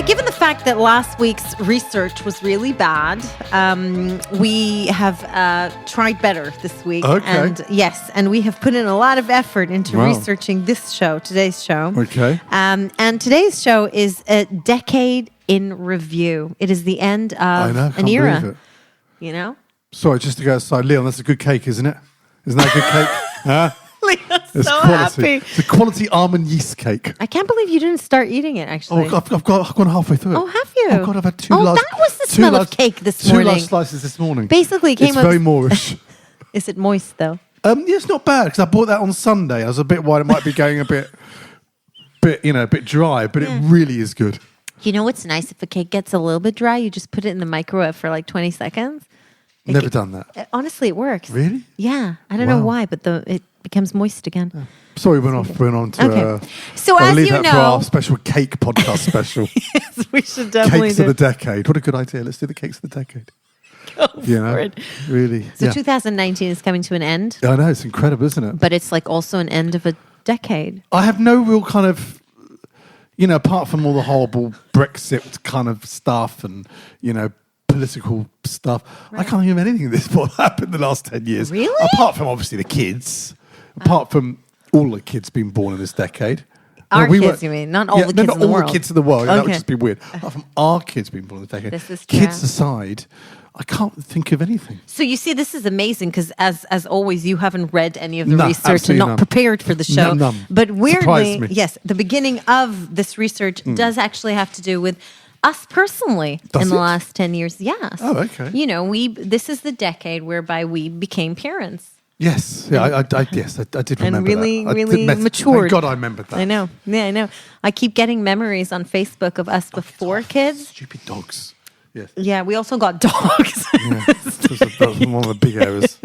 Given the fact that last week's research was really bad, we have tried better this week. Okay. And we have put in a lot of effort into researching today's show. Okay. And today's show is a decade in review. It is the end of an era. You know? Sorry, just to go outside. Leon, that's a good cake, isn't it? Isn't that a good cake? Huh? Leon's so happy. It's a quality almond yeast cake. I can't believe you didn't start eating it, actually. Oh, I've gone halfway through it. Oh, have you? Oh, God, I've had two large... that was the smell of cake this morning. 2 large slices this morning. Basically, it's very Moorish. Is it moist, though? Yeah, it's not bad, because I bought that on Sunday. I was a bit worried it might be going a bit dry, but it really is good. You know what's nice? If a cake gets a little bit dry, you just put it in the microwave for like 20 seconds. Never done that. Honestly, it works. Really? Yeah. I don't know why, but it becomes moist again. Yeah. Sorry, we went on to... Okay. So I'll as leave you that know... for our special cake podcast special. Yes, we should definitely Cakes of the decade. What a good idea. Let's do the cakes of the decade. Go for it. Really. So 2019 is coming to an end. I know, it's incredible, isn't it? But it's like also an end of a decade. I have no real kind of... apart from all the horrible Brexit kind of stuff and, political stuff, I can't think of anything that's what happened in the last 10 years. Really? Apart from, obviously, the kids. Apart from all the kids being born in this decade. Our kids, you mean? Not all the kids in the world. Not all the kids in the world. That would just be weird. Apart from our kids being born in this decade. This is kids aside, I can't think of anything. So you see, this is amazing because as always, you haven't read any of the research and not prepared for the show. None. But weirdly, me. yes, the beginning of this research does actually have to do with us personally the last 10 years. Yes. Oh, okay. This is the decade whereby we became parents. Yes, I did remember and really, that. really matured. Thank God I remembered that. I know. Yeah, I know. I keep getting memories on Facebook of us before kids. Stupid dogs. Yes. Yeah, we also got dogs. Yeah, that's one of the big errors.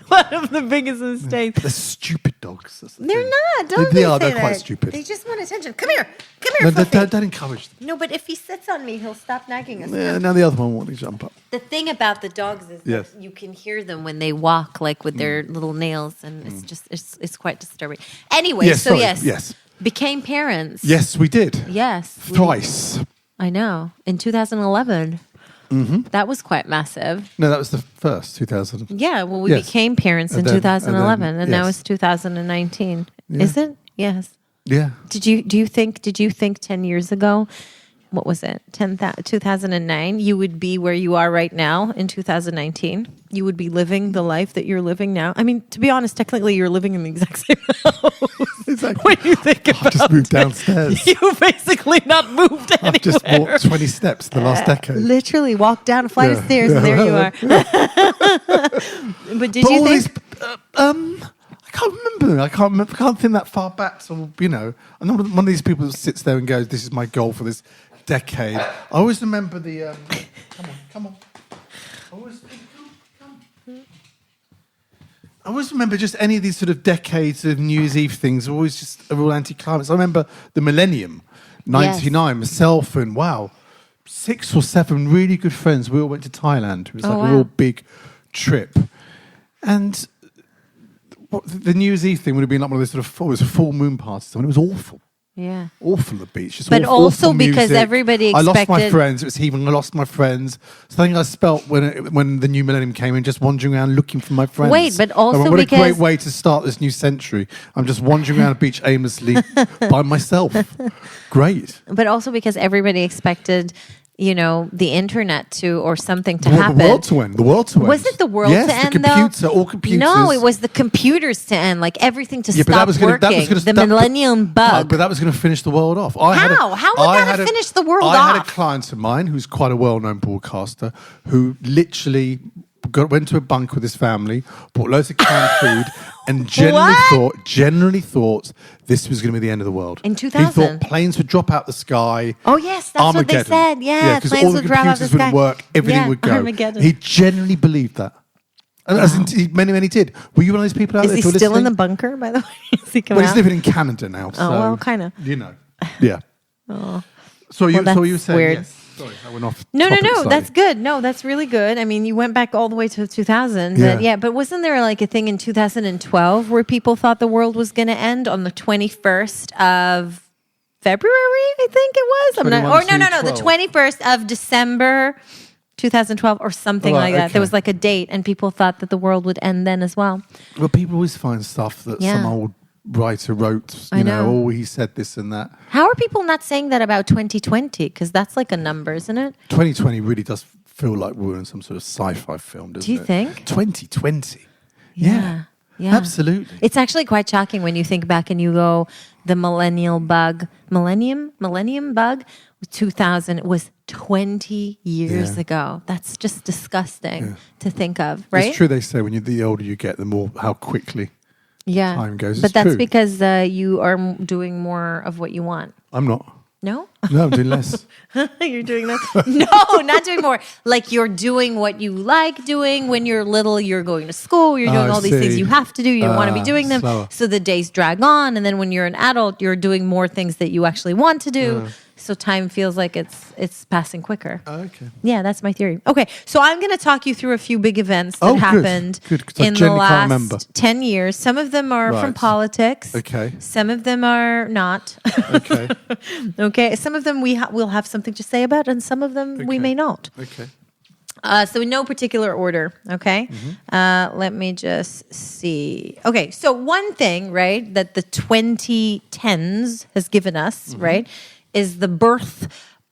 One of the biggest mistakes. They're stupid dogs. They're not. Don't they say are. that. They're quite stupid. They just want attention. Come here. Come here. Don't encourage them. No, but if he sits on me, he'll stop nagging us. Yeah, now the other one won't jump up. The thing about the dogs is that you can hear them when they walk, like with their little nails, and it's just it's quite disturbing. Anyway, yes, became parents. Yes, we did. Yes, thrice. I know. In 2011. Mm-hmm. That was quite massive. No, that was the first 2000. Yeah, well, we became parents in 2011, and now it's 2019. Yeah. Is it? Yes. Yeah. Did you think 10 years ago, what was it? 2009, you would be where you are right now in 2019? You would be living the life that you're living now? I mean, to be honest, technically you're living in the exact same house. Exactly. When you think about it. I've just moved downstairs. You basically not moved anywhere. I've just walked 20 steps in the last decade. Literally walked down a flight of stairs and there you are. But did you think... I can't remember. I can't think that far back. So, I'm not one of these people that sits there and goes, this is my goal for this decade. I always remember the... Come on. I always remember just any of these sort of decades of New Year's Eve things are always just a real anticlimax. I remember the millennium, 99, myself and, 6 or 7 really good friends. We all went to Thailand. It was a real big trip. And the New Year's Eve thing would have been like one of those sort of it was a full moon party. And it was awful. Yeah. Awful at the beach. Just but also because music. everybody expected... I lost my friends. It was heaving. I lost my friends. Something I spelt when the new millennium came in, just wandering around looking for my friends. Wait, but also what because... What a great way to start this new century. I'm just wandering around the beach aimlessly by myself. Great. But also because everybody expected... the internet or something to happen. The world to end. Was it the world to end, though? All computers. No, it was the computers to end, like everything to stop that was working. The millennium bug. But that was going to finish the world off. How would that have finished the world off? I had a client of mine who's quite a well-known broadcaster who literally went to a bunker with his family, bought loads of canned food, and generally thought this was going to be the end of the world. In 2000? He thought planes would drop out the sky. Oh, yes, that's Armageddon. what they said. Yeah, because planes all the would drop out the computers sky. wouldn't work, everything would go. Armageddon. He genuinely believed that. As in, many did. Were you one of those people out there? Is he still in the bunker, by the way? Is he coming he's living in Canada now. So, well, kind of. Yeah. Oh. So you were saying, weird. Yes. Sorry, I went off. No. That's good. No, that's really good. I mean, you went back all the way to 2000. But wasn't there like a thing in 2012 where people thought the world was going to end on the 21st of February, I think it was. I'm not, 21 or no, to the 12. 21st of December 2012 or something like that. Okay. There was like a date and people thought that the world would end then as well. Well, people always find stuff that Yeah. some old writer wrote, I know. oh, he said this and that. How are people not saying that about 2020? Because that's like a number, isn't it? 2020 really does feel like we're in some sort of sci-fi film, doesn't it? Do you think? 2020. Yeah. Yeah. Absolutely. It's actually quite shocking when you think back and you go, the millennium bug, 2000 was 20 years Yeah. ago. That's just disgusting to think of, right? It's true they say the older you get, the more how quickly Yeah. time goes. But It's that's true. because you are doing more of what you want. I'm not. No? No, I'm doing less. You're doing that? No, not doing more. Like you're doing what you like doing. When you're little, you're going to school. You're doing I all these things see. you have to do. You don't want to be doing them. Slower. So the days drag on. And then when you're an adult, you're doing more things that you actually want to do. So time feels like it's passing quicker. Okay. Yeah, that's my theory. Okay, so I'm going to talk you through a few big events that Oh, good. happened Good, 'cause I in the genuinely can't remember. last 10 years. Some of them are from Right. politics. Okay. Some of them are not. Okay. Okay, some of them we'll have something to say about, and some of them we Okay. may not. Okay. So in no particular order, okay? Let me just see. Okay, so one thing, right, that the 2010s has given us, right, is the birth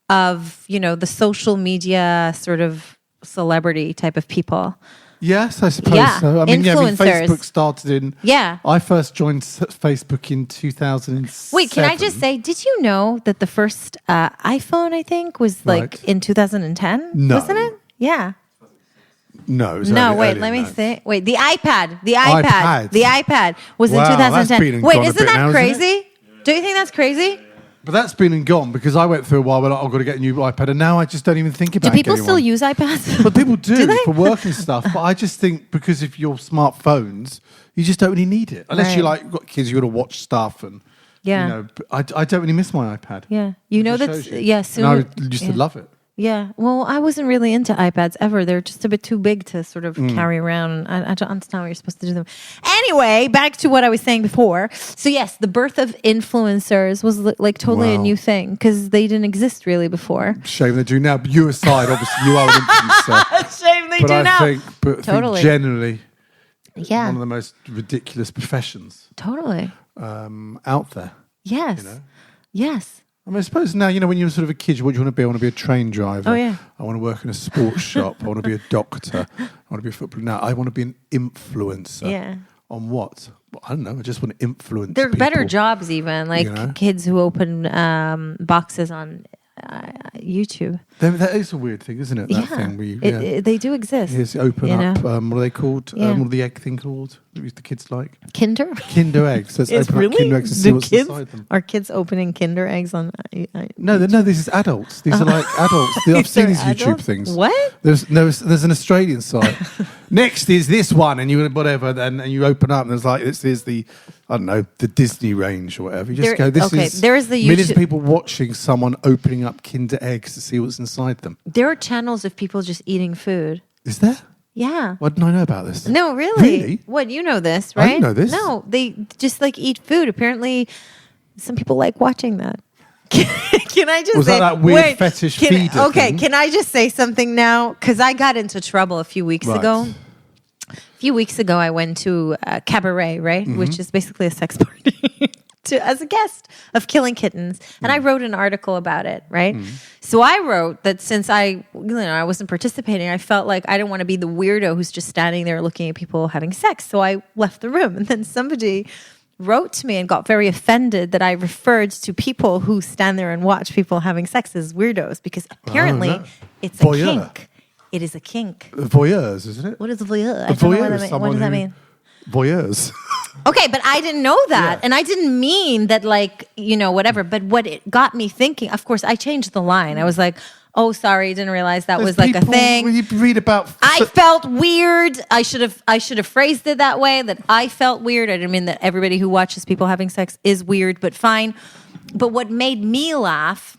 of, the social media sort of celebrity type of people. Yes, I suppose Yeah. so. I mean, Influencers. Facebook started in. Yeah. I first joined Facebook in 2007. Wait, can I just say, did you know that the first iPhone, I think, was like Right. in 2010? No. Wasn't it? Yeah. No, it was No, early- wait, earlier let me than that. think. Wait, the iPad. iPad. The iPad was in Wow, that's 2010. been and Wait, gone a isn't bit that now, isn't it? crazy? Do you think that's crazy? But that's been and gone because I went through a while where I've got to get a new iPad, and now I just don't even think about Do people getting still one. use iPads? But people do, Do they? for work and stuff. But I just think because of your smartphones, you just don't really need it unless you Right. like got kids. You got to watch stuff, and Yeah. I don't really miss my iPad. Yeah. You know It just that's, shows you. yeah, And soon. I used to yeah. love it. Yeah. Well, I wasn't really into iPads ever. They're just a bit too big to sort of carry around. I don't understand what you're supposed to do them. Anyway, back to what I was saying before. So yes, the birth of influencers was like totally a Wow. new thing because they didn't exist really before. Shame they do now. But you aside, obviously, you are an influencer. Shame they but do I now. think Totally. generally, Yeah. one of the most ridiculous professions Totally. out there. Yes. You know? Yes. I mean, I suppose now, when you're sort of a kid, what do you want to be? I want to be a train driver. Oh, yeah. I want to work in a sports shop. I want to be a doctor. I want to be a footballer. Now, I want to be an influencer. Yeah. On what? Well, I don't know. I just want to influence There are better people. jobs even, like You know? kids who open boxes on YouTube. That is a weird thing, isn't it? That Yeah. thing where you, They do exist. Here's open you up. know? What are they called? Yeah. What are the egg thing called? That the kids like? Kinder? Kinder eggs. Let's It's open really up Kinder eggs and see the what's kids inside them. are kids opening Kinder eggs on. No, this is adults. These are like adults. I've seen these YouTube adults? things. What? There's an Australian site. Next is this one, and you whatever, and you open up, and there's like this is the I don't know the Disney range or whatever. You just There- go. This okay, is there is the millions of YouTube- people watching someone opening up Kinder eggs to see what's inside them. There are channels of people just eating food. Is there? Yeah. Why didn't I know about this? No, really. Really? What, you know this, I right? didn't know this. No, they just like eat food. Apparently, some people like watching that. Can I just Was say that weird fetish feeder Okay, thing? can I just say something now? Because I got into trouble a few weeks Right. ago. A few weeks ago, I went to a cabaret, right, Mm-hmm. which is basically a sex party, as a guest of Killing Kittens, and I wrote an article about it, right. So I wrote that since I wasn't participating, I felt like I didn't want to be the weirdo who's just standing there looking at people having sex. So I left the room, and then somebody wrote to me and got very offended that I referred to people who stand there and watch people having sex as weirdos because apparently no. it's a Voyeur. kink. It is a kink. Voyeurs, isn't it? What is a voyeur? I A don't know voyeur what, is that someone what does that who- mean? Voyeurs. Okay, but I didn't know that. Yeah. And I didn't mean that, like, whatever. But what it got me thinking, of course, I changed the line. I was like, oh, sorry, didn't realize that was like a thing. You read about. I felt weird. I should have phrased it that way, that I felt weird. I didn't mean that everybody who watches people having sex is weird, but fine. But what made me laugh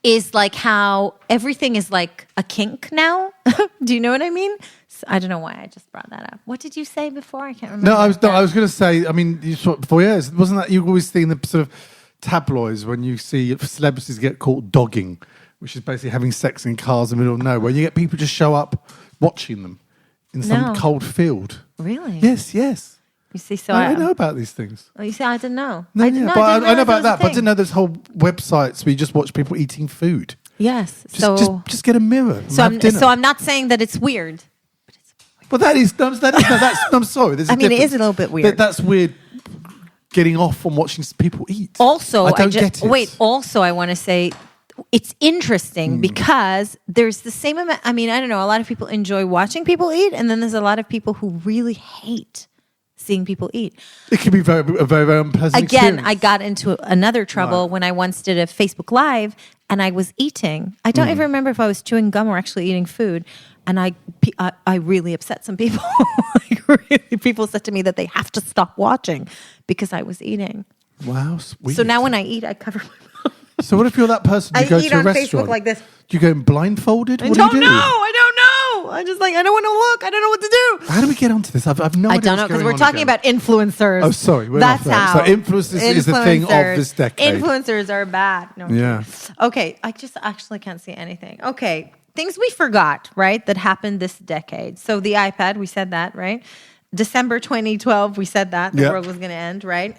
is like how everything is like a kink now. Do you know what I mean? So I don't know why I just brought that up. What did you say before? I can't remember. No, I was going to say. I mean, you saw voyeurs. Wasn't that you always seeing the sort of tabloids when you see celebrities get caught dogging, which is basically having sex in cars in the middle of nowhere. You get people just show up watching them in some cold field. Really? Yes. You see, so I know about these things. Oh, you see, I didn't know. No, I didn't I know about that, was a but I didn't thing. know there's whole websites where you just watch people eating food. Yes. So Just get a mirror. And so have dinner. I'm not saying that it's weird. Well, I'm sorry. There's a I mean, it difference. is a little bit weird. That's weird. Getting off on watching people eat. Also, I don't get it. Wait. Also, I want to say it's interesting because there's the same amount. I mean, I don't know. A lot of people enjoy watching people eat, and then there's a lot of people who really hate seeing people eat. It can be a very unpleasant Again, experience. I got into another trouble when I once did a Facebook Live and I was eating. I don't even remember if I was chewing gum or actually eating food. And I really upset some people. People said to me that they have to stop watching because I was eating. Wow, sweet. So now when I eat, I cover my mouth. So what if you're that person who I goes eat to a on restaurant? Facebook like this. Do you go in blindfolded? I What don't do you know. do? I don't know. I just I don't want to look. I don't know what to do. How do we get onto this? I've no I idea. don't know because we're talking about influencers. Oh, sorry. We're That's off that. how. So influencers is the thing of this decade. Influencers are bad. No. Yeah. Okay. I just actually can't see anything. Okay. Things we forgot, right? That happened this decade. So the iPad, we said that, right? December 2012, we said that the world was going to end, right?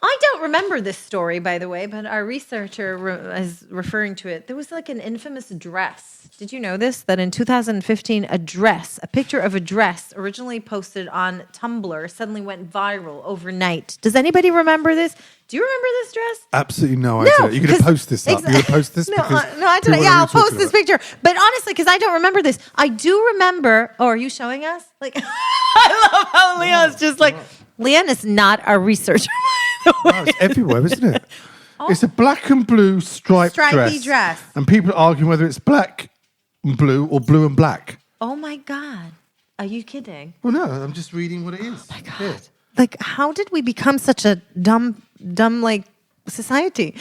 I don't remember this story, by the way, but our researcher is referring to it. There was like an infamous dress. Did you know this? That in 2015, a picture of a dress originally posted on Tumblr suddenly went viral overnight. Does anybody remember this? Do you remember this dress? Absolutely no idea. You're going to post this up. You're going to post this? No, because I people don't. are Yeah, I'll really post talking this about it. picture. But honestly, because I don't remember this, I do remember. Oh, are you showing us? Like, I love how Leon's just like, Leon is not our researcher. No, it's everywhere, isn't it? It's a black and blue striped Stripy dress. And people are arguing whether it's black and blue or blue and black. Oh my God. Are you kidding? Well, no, I'm just reading what it is. Oh my God. Here. Like, how did we become such a dumb like society?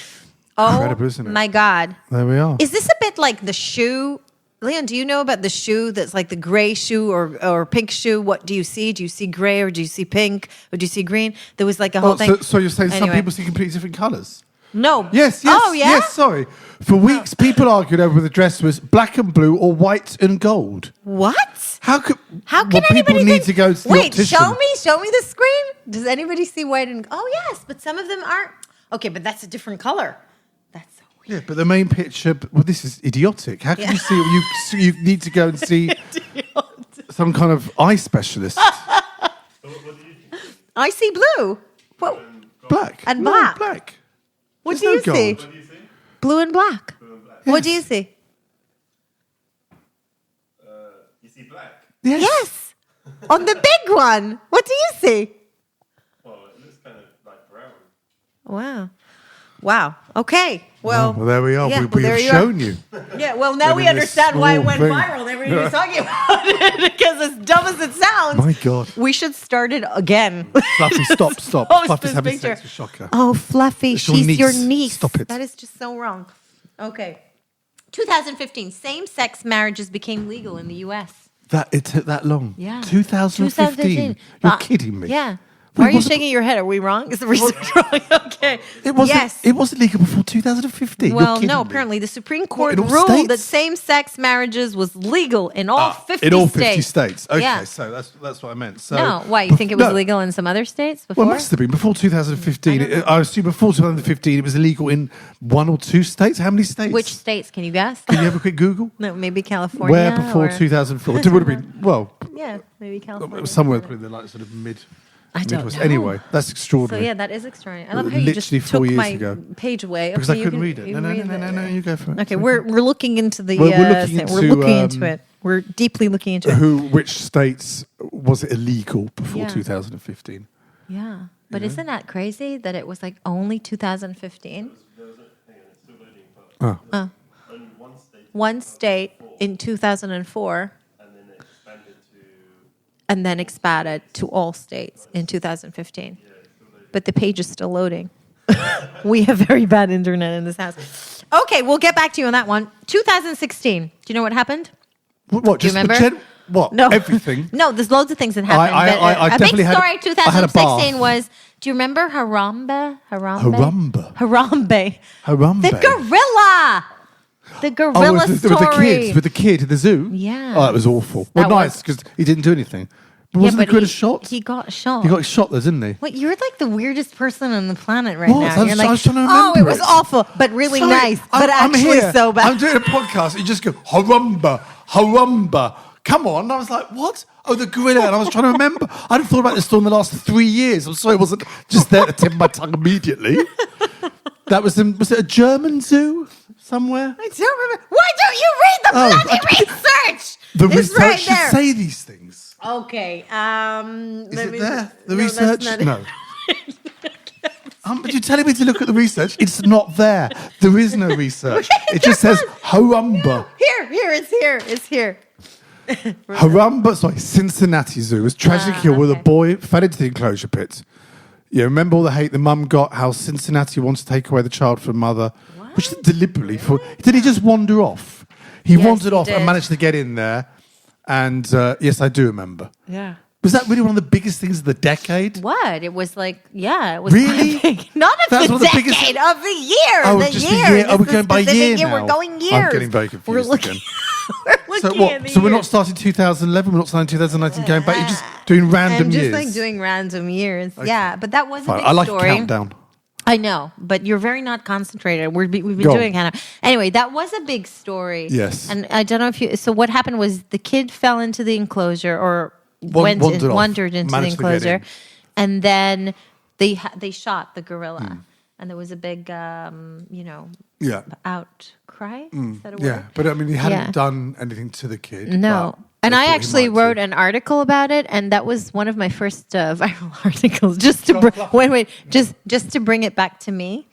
Oh Incredible, isn't it? my God. There we are. Is this a bit like the shoe? Leon, do you know about the shoe that's like the gray shoe or pink shoe? What do you see? Do you see gray or do you see pink or do you see green? There was like a whole thing. So you're saying some Anyway. people see completely different colours? No. Yes. Oh, yeah? Yes, sorry. For weeks, people argued over whether the dress was black and blue or white and gold. What? How can Anybody people need think- to go to the Wait, optician? show me the screen. Does anybody see white and oh yes, but some of them aren't. Okay, but that's a different color. That's so weird. Yeah, but the main picture. Well, this is idiotic. How can you see? You need to go and see some kind of eye specialist. I see blue. What? Black And No, black. black. What There's do you no see? gold. Blue and black. What do you see? You see black? Yes. On the big one. What do you see? Well, it looks kind of like brown. Wow. Wow. Okay. Well, Well, there we are. yeah, we there have you are. shown you. Yeah, well, now we Within this understand why it small went thing. viral. Everybody's talking about it because as dumb as it sounds, My God. we should start it again. Fluffy, stop. Post Fluffy's this having picture. sex with Shocker. Oh, Fluffy, It's your she's your niece. niece. Stop it. That is just so wrong. Okay. 2015, same-sex marriages became legal in the U.S. It took that long. Yeah. 2015. You're But- kidding me. Yeah. Wait, Why are you was it- shaking your head? Are we wrong? Is the research wrong? Okay. It wasn't. Yes. It wasn't legal before 2015. Well, You're kidding no, me. apparently the Supreme Court in all ruled states? that same-sex marriages was legal in all 50 in all states. 50 states. Okay, Yeah. so that's what I meant. So, No, why? You think it was no. illegal in some other states before? Well, it must have been before 2015. I assume before 2015 it was illegal in one or two states. How many states? Which states? Can you guess? Can you have a quick Google? No, maybe California. Where before or- 2004? It would have been, well, Yeah, maybe California. somewhere in the like sort of I don't Midwest. know. Anyway, that's So extraudinary. yeah, that is extraordinary. I love how you just Literally 4 took years my ago. page away. Because Okay, I you couldn't can- read it. you No, read no, you go for it. Okay, we're looking into the. We're looking thing. We're into, looking into it. We're deeply looking into it. Which states was it illegal before Yeah. 2015? Yeah, but isn't that crazy that it was like only 2015? There was hang on, it's still loading, but only one state. One state in 2004, And then it expanded to. and then expanded to all states in 2015. But the page is still loading. We have very bad internet in this house. Okay, we'll get back to you on that one. 2016. Do you know what happened? What? Do you Just the remember? what? No. Everything. No, there's loads of things that happened. I but a definitely big had a- story I had a 2016 bath. was Do you remember Harambe? Harambe. The gorilla. The gorilla story. With the kid at the zoo? Yeah. Oh, that was awful. Well, nice, because he didn't do anything. But wasn't the gorilla shot? He got shot. He got shot there, didn't he? What? You're like the weirdest person on the planet right What? now. You're I was trying to remember oh, it was awful, but really Sorry, nice. But I'm actually here. so bad. I'm doing a podcast. You just go, Harambe. Come on. And I was like, what? Oh, the gorilla. And I was trying to remember. I hadn't thought about this story in the last 3 years. I'm sorry it wasn't just there at the tip of my tongue immediately. That was was it a German zoo somewhere? I don't remember. Why don't you read the bloody research? The It's research right should there. say these things. Okay. Is it there? The no, research? that's not No. But you're telling me to look at the research? It's not there. There is no research. It just says Harambe. It's here. Harambe, Cincinnati Zoo was tragic here where the boy fell into the enclosure pit. Yeah, remember all the hate the mum got, how Cincinnati wants to take away the child from mother, which deliberately, did he just wander off? He wandered off and managed to get in there. And yes, I do remember. Yeah. Was that really one of the biggest things of the decade? What? It was like, it was Really? big. Not of That's the one of the decade, biggest- of the year. Oh, the just year. the year. Oh, This we're going by specific year We're now. going years. I'm getting very confused We're looking, again. we're So looking what? at the So we're years. not starting 2011. We're not starting 2019. Going back. You're just doing random I'm just years. like doing random years. Yeah, but that was a Fine. big I like story. a countdown. I know, but you're very not concentrated. We've been Go on. doing kind of anyway. That was a big story. Yes. and I don't know if you. So what happened was the kid fell into the enclosure or Wandered off. wandered into the Managed to get enclosure, in. and then they shot the gorilla, Hmm. and there was a big Yeah. outcry. Is that a word? Yeah, but I mean, he hadn't Yeah. done anything to the kid. No. but And they I thought he actually might wrote do. an article about it, and that was one of my first viral articles. Just to just to bring it back to me.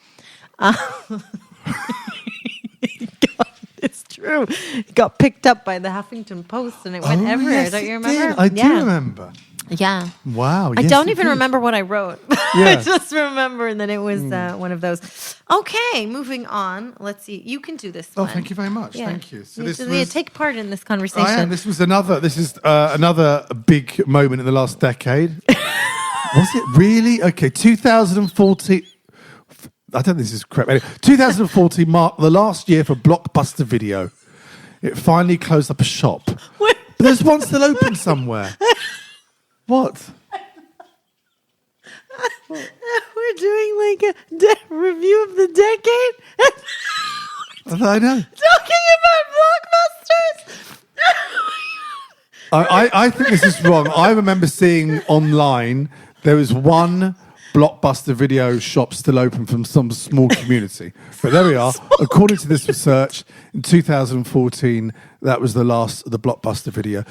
God, it's true. It got picked up by the Huffington Post, and it went everywhere. Yes, Don't you it remember? did. I do remember. Yeah. Wow. I yes, don't it even did. remember what I wrote. Yeah. I just remember that it was one of those. Okay, moving on. Let's see. You can do this Oh, one. thank you very much. Yeah. Thank you. So You this should, was. take part in this I conversation. am. This is another big moment in the last decade. Was it really? Okay, 2014. I don't think this is correct. Anyway, 2014 marked the last year for Blockbuster Video. It finally closed up a shop. But there's one still open somewhere. What? We're doing like a review of the decade. I know. Talking about blockbusters. I think this is wrong. I remember seeing online there was one Blockbuster Video shop still open from some small community. But there we are. According to this research, in 2014, that was the last of the Blockbuster Video.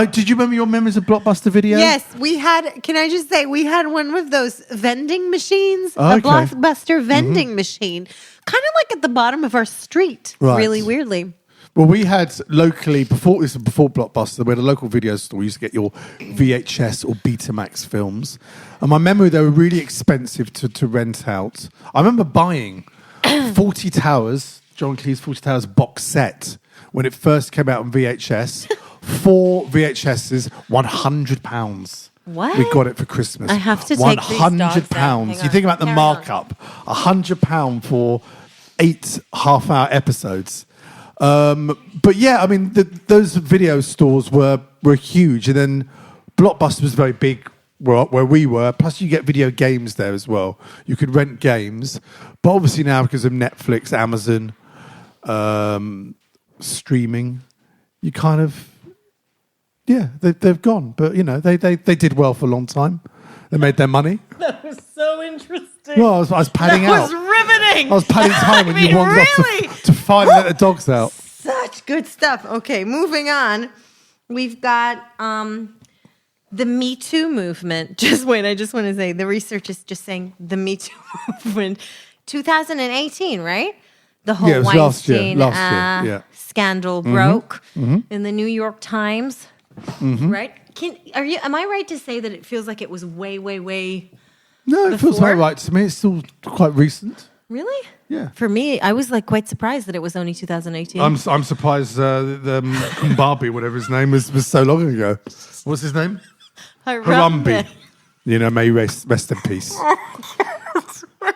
Did you remember your memories of Blockbuster Video? Yes, we had. Can I just say we had one of those vending machines, Okay. a Blockbuster vending machine, kind of like at the bottom of our street. Right. Really weirdly. Well, we had locally, before Blockbuster, we had a local video store. We used to get your VHS or Betamax films. And my memory, they were really expensive to rent out. I remember buying 40 Towers, John Cleese's 40 Towers box set, when it first came out on VHS. 4 VHSs, £100. What? We got it for Christmas. I have to take these dogs out. £100. Hang You on. think about the Carry on. markup. £100 for 8 half-hour episodes. But yeah, I mean, those video stores were huge, and then Blockbuster was very big where we were. Plus, you get video games there as well. You could rent games, but obviously now because of Netflix, Amazon, streaming, you kind of they've gone. But you know, they did well for a long time. They made their money. That was so interesting. Well, I was padding out. That was riveting. I was padding time when you wandered really? off to finally let the dogs out. Such good stuff. Okay, moving on. We've got the Me Too movement. Just wait, I just want to say the research is just saying the Me Too movement. 2018, right? The whole Yeah, it was last year, Weinstein yeah. scandal broke in the New York Times, right? Am I right to say that it feels like it was way, way, way? No, it feels Before? about right to me. It's still quite recent. Really? Yeah. For me, I was like quite surprised that it was only 2018. I'm surprised the Kumbabi, whatever his name was so long ago. What's his name? Harambe. You know, may he rest in peace.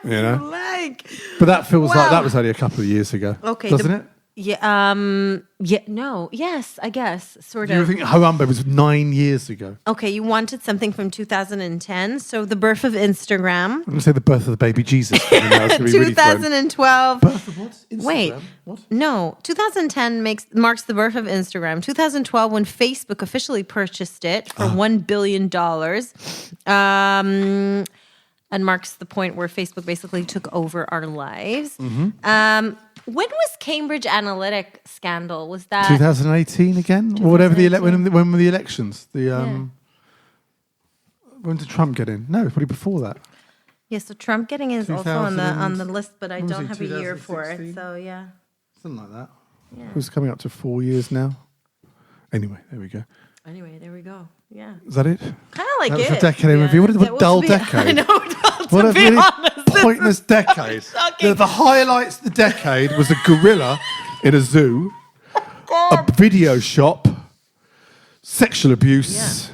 You know? Like, But that feels like Wow. that was only a couple of years ago. okay, Doesn't it? yeah, no, yes, I guess, sort You of. think Harambe was 9 years ago? Okay, you wanted something from 2010, so the birth of Instagram. I'm going to say the birth of the baby Jesus. I mean, that was gonna be really thrown. 2012. Birth of what? Instagram? Wait. What? No, 2010 marks the birth of Instagram. 2012, when Facebook officially purchased it for $1 billion, and marks the point where Facebook basically took over our lives. When was Cambridge Analytic scandal? Was that 2018 again? Or whatever the 2018. when were the elections? When did Trump get in? No, probably before that. Yeah, so Trump getting in is also on the list, but I What was don't it, have a year for it. 2016? So yeah. Something like that. Yeah. It was coming up to 4 years now. Anyway, there we go. Anyway, there we go. Yeah. Is that it? Kind of like That was it. the decade in review. What a Well, dull to be- decade. I know, dull, What to a be really honest. pointless decade. shocking. The highlights of the decade was a gorilla in a zoo, a video shop, sexual abuse,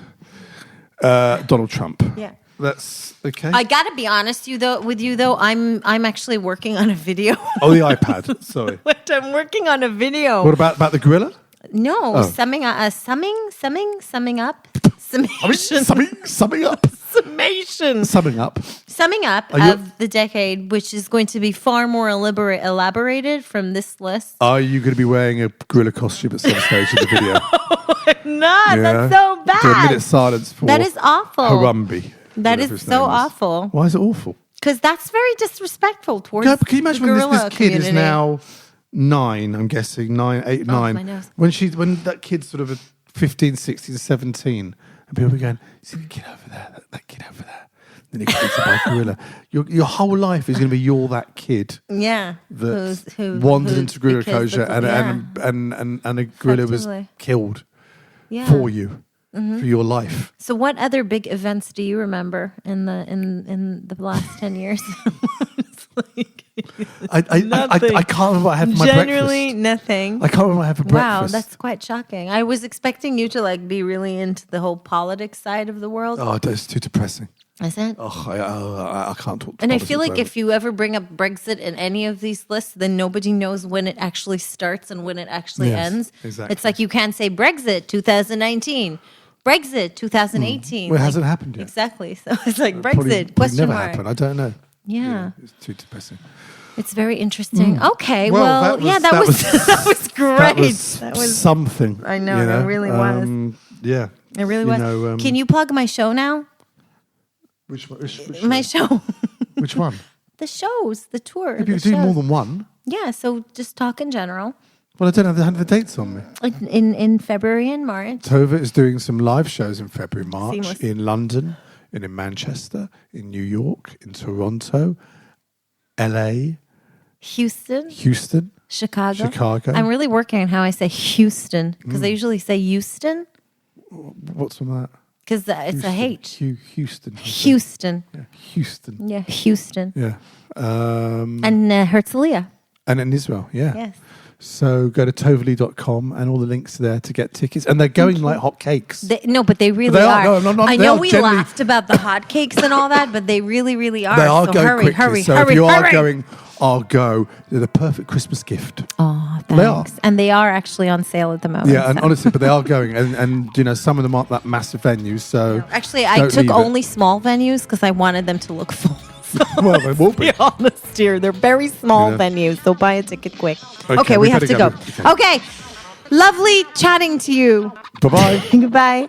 Donald Trump. Yeah. That's okay. I gotta be honest with you though. I'm actually working on a video. Oh, the iPad. Sorry. Wait, I'm working on a video. What about the gorilla? No, Oh. summing up, summing up, summation, Summing up. summation, Summing up. summing up Are you- of the decade, which is going to be far more elaborated from this list. Are you going to be wearing a gorilla costume at some stage in the video? Nah, that's so Do a bad. minute silence for That is awful. Harambe. That whatever is his so name is. awful. Why is it awful? Because that's very disrespectful towards Yeah, but can you imagine the when gorilla this kid is community. now 9, I'm guessing, 9, 8, Oh, 9. my nose. When that kid's sort of 15, 16, 17, and people are going, see the kid over there, that kid over there. Then he gets eaten by a gorilla. Your whole life is going to be you're that kid Yeah, that who wandered into gorilla because enclosure the- and a gorilla was Effectively. killed yeah. for you, for your life. So, what other big events do you remember in the last 10 years? It's like, I Nothing. can't remember what I had for my generally breakfast. nothing. I can't remember what I had for Wow, breakfast. that's quite shocking. I was expecting you to be really into the whole politics side of the world. Oh, that's too depressing. Is it? Oh, I can't talk. And I feel like if you ever bring up Brexit in any of these lists, then nobody knows when it actually starts and when it actually Yes, ends. exactly. It's like you can't say Brexit 2019, Brexit 2018. Well, it hasn't happened yet. Exactly. So it's like Brexit, Probably question never mark. happen. I don't know. Yeah. It's too depressing. It's very interesting. Okay, Well, that was that was great. That was something. I know, it really was. Yeah. It really You was. know, Can you plug my show now? Which one? My show. Which one? The shows, the tour. If you the do more shows. than one. Yeah, so just talk in general. Well, I don't have the dates on me. In February and March. Tova is doing some live shows in February, March, Seamless. in London, and in Manchester, in New York, in Toronto, LA, Houston, Houston, Chicago. I'm really working on how I say Houston because I usually say Houston what's on that? because it's a H. Houston. Houston. Yeah, Houston. Yeah, Houston. Yeah. And Herzliya. And in Israel, yeah. Yes. So go to tovally.com and all the links there to get tickets. And they're going like hotcakes. No, but they really They are. are. No, I they know are we generally- laughed about the hotcakes and all that, but they really, really are. They are so going hurry, quickly. hurry, so hurry, if you hurry. are going, I'll go. They're the perfect Christmas gift. Oh, thanks. They are. And they are actually on sale at the moment. Yeah, and so. honestly, but they are going. And you know, some of them aren't that massive venues. So Actually, I don't took leave it. only small venues because I wanted them to look full. So Well, they will be. be honest here. They're very small Yeah. venues, so buy a ticket quick. Okay, Okay, we we have better to go. go. Okay. Lovely chatting to you. Bye-bye. Goodbye.